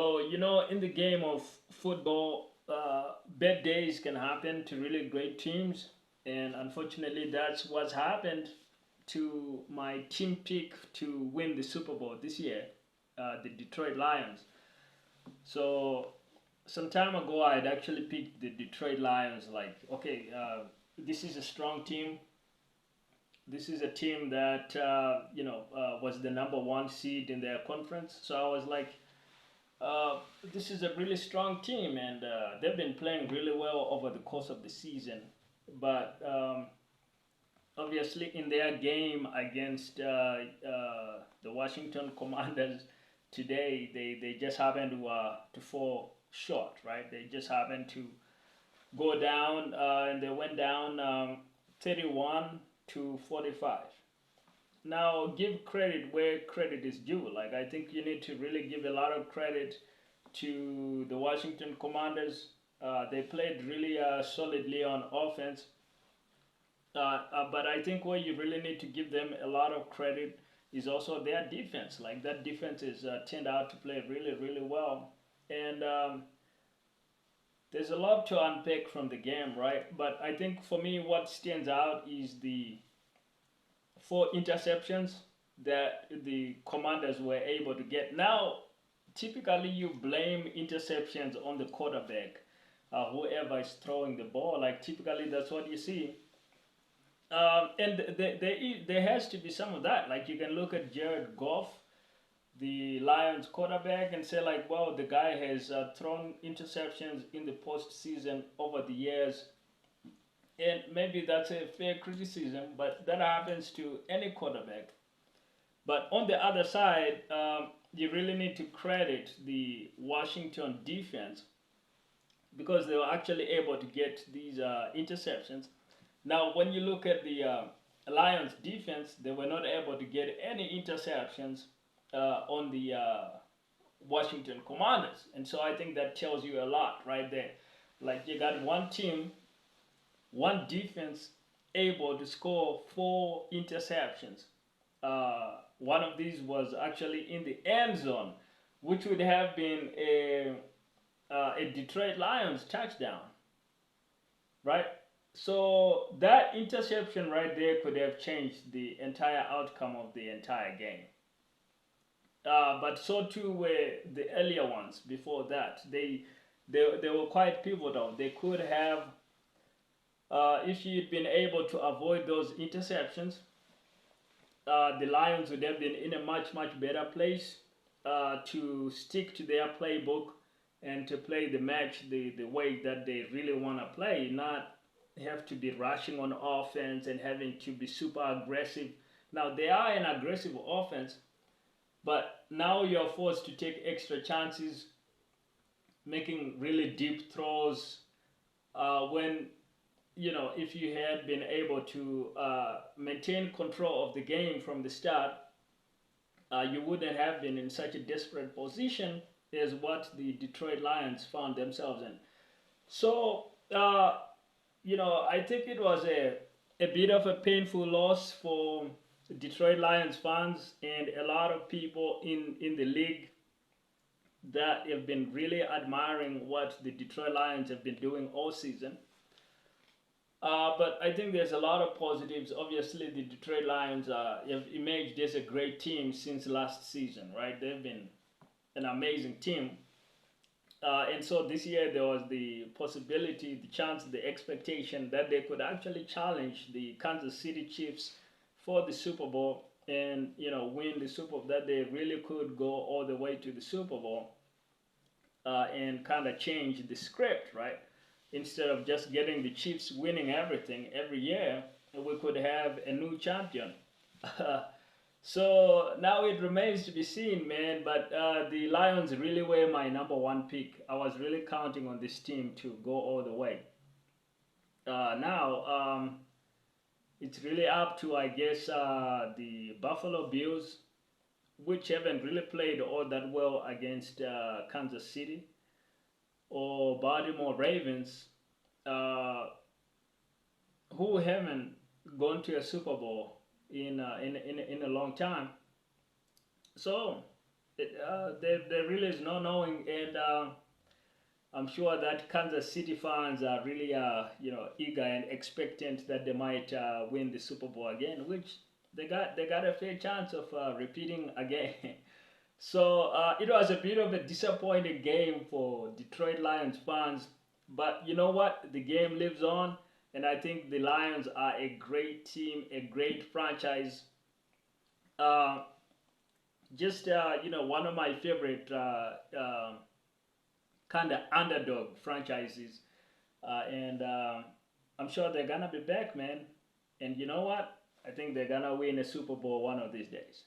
So, in the game of football, bad days can happen to really great teams. And unfortunately, that's what's happened to my team pick to win the Super Bowl this year, the Detroit Lions. So, some time ago, I'd actually picked the Detroit Lions. Like, okay, this is a strong team. This is a team that, was the number one seed in their conference. So I was like, uh, this is a really strong team, and they've been playing really well over the course of the season. But obviously, in their game against the Washington Commanders today, they just happened to fall short, right? They just happened to go down, and they went down 31 to 45. Now, give credit where credit is due. Like, I think you need to really give a lot of credit to the Washington Commanders. They played really solidly on offense. But I think where you really need to give them a lot of credit is also their defense. Like, that defense is turned out to play really, really well. And there's a lot to unpack from the game, right? But I think for me, what stands out is the four interceptions that the Commanders were able to get. Now, typically you blame interceptions on the quarterback, whoever is throwing the ball. Like, typically that's what you see. And there has to be some of that. Like, you can look at Jared Goff, the Lions quarterback, and say like, well, the guy has thrown interceptions in the postseason over the years, and maybe that's a fair criticism, but that happens to any quarterback. But on the other side, you really need to credit the Washington defense because they were actually able to get these interceptions. Now, when you look at the Lions defense, they were not able to get any interceptions on the Washington Commanders. And so I think that tells you a lot right there. Like, you got one team, one defense able to score four interceptions. One of these was actually in the end zone, which would have been a Detroit Lions touchdown, right? So that interception right there could have changed the entire outcome of the entire game. But so too were the earlier ones before that. They were quite pivotal. They could have, if you'd been able to avoid those interceptions, the Lions would have been in a much, much better place to stick to their playbook and to play the match the way that they really want to play, not have to be rushing on offense and having to be super aggressive. Now, they are an aggressive offense, but now you're forced to take extra chances, making really deep throws when if you had been able to maintain control of the game from the start, you wouldn't have been in such a desperate position as what the Detroit Lions found themselves in. So, I think it was a bit of a painful loss for Detroit Lions fans and a lot of people in the league that have been really admiring what the Detroit Lions have been doing all season. But I think there's a lot of positives. Obviously, the Detroit Lions have emerged as a great team since last season, right? They've been an amazing team. And so this year there was the possibility, the chance, the expectation that they could actually challenge the Kansas City Chiefs for the Super Bowl and win the Super Bowl. That they really could go all the way to the Super Bowl and kind of change the script, right? Instead of just getting the Chiefs winning everything every year, we could have a new champion. So now it remains to be seen, man. But the Lions really were my number one pick. I was really counting on this team to go all the way. Now it's really up to, I guess, the Buffalo Bills, which haven't really played all that well against Kansas City, or Baltimore Ravens, uh, who haven't gone to a Super Bowl in a long time. So there really is no knowing, and I'm sure that Kansas City fans are really, eager and expectant that they might win the Super Bowl again, which they got a fair chance of repeating again. So it was a bit of a disappointing game for Detroit Lions fans, but you know what? The game lives on, and I think the Lions are a great team, a great franchise. Uh, just one of my favorite kind of underdog franchises, and I'm sure they're gonna be back, man. And you know what? I think they're gonna win a Super Bowl one of these days.